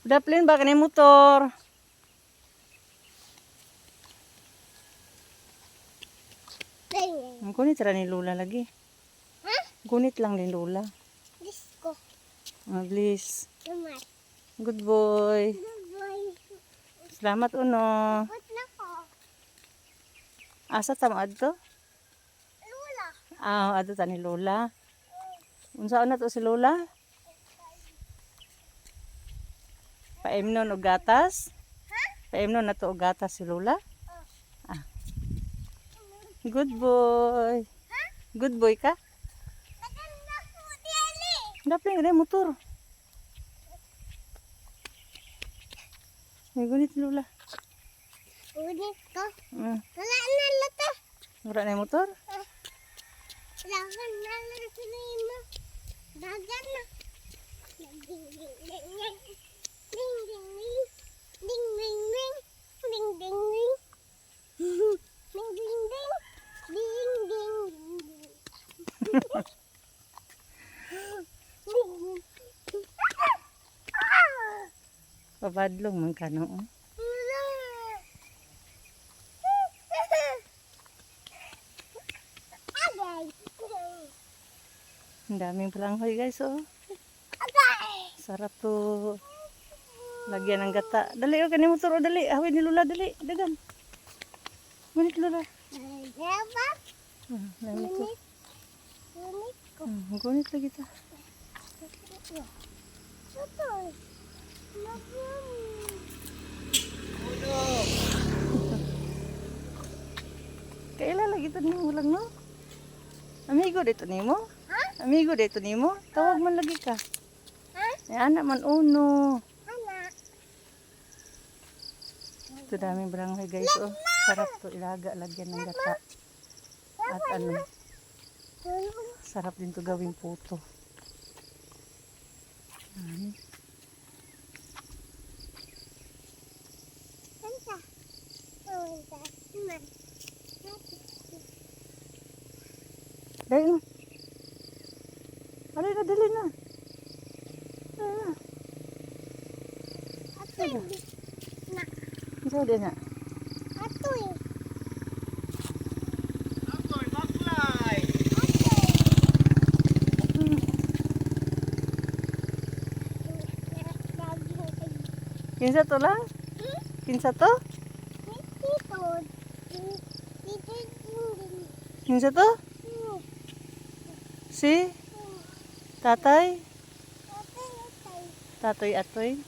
Daplin ba kanay motor? Ang gunit ra ni Lola lagi. Ha? Gunit lang ni Lola. Disco. Please. Naman. Good boy. Boy. Salamat uno. Ba't na ko? Asa tama adto? Lula. Adto ta ni Lola. Unsaon na to si Lola? Paimnon og gatas? Ha? Paimnon na to og gatas si Lola? Good boy. Ha? Good boy ka? Maganda ko dili. Dapat nga motor. May gunit si Lola. Ulit ko. Wala Wala na lata. na yung motor? Dagan na lang sila mo. Dagan na. Ding ding ding ding. Ding ding ding. Ding ding ding. Ding ding ding. Ding ding ding. Ding ding ding. Pabadlong man ka no. Ang daming palanghoy guys oh. Sarap to. Lagyan ng gata. Dali oh, kanimo motor oh, dali. Hawid ni Lola dali. Dagan. Gunit Lola. Gunit ko. Gunit lagi ta. Kailan lagi to nimo lang no? Amigo dito nimo? Ha? Amigo dito nimo? Tawag man lagi ka. Ha? Ay anak man uno. Anak. Ito daming barangay guys oh. Sarap to ilaga lagyan ng gata. At ano, sarap din to gawing puto. Dali na. Dali na, dali na. Dali na. Dali na. Kinsa to lang? Kinsa to? Kinsa to? Si? Tatay? Tatay atoy?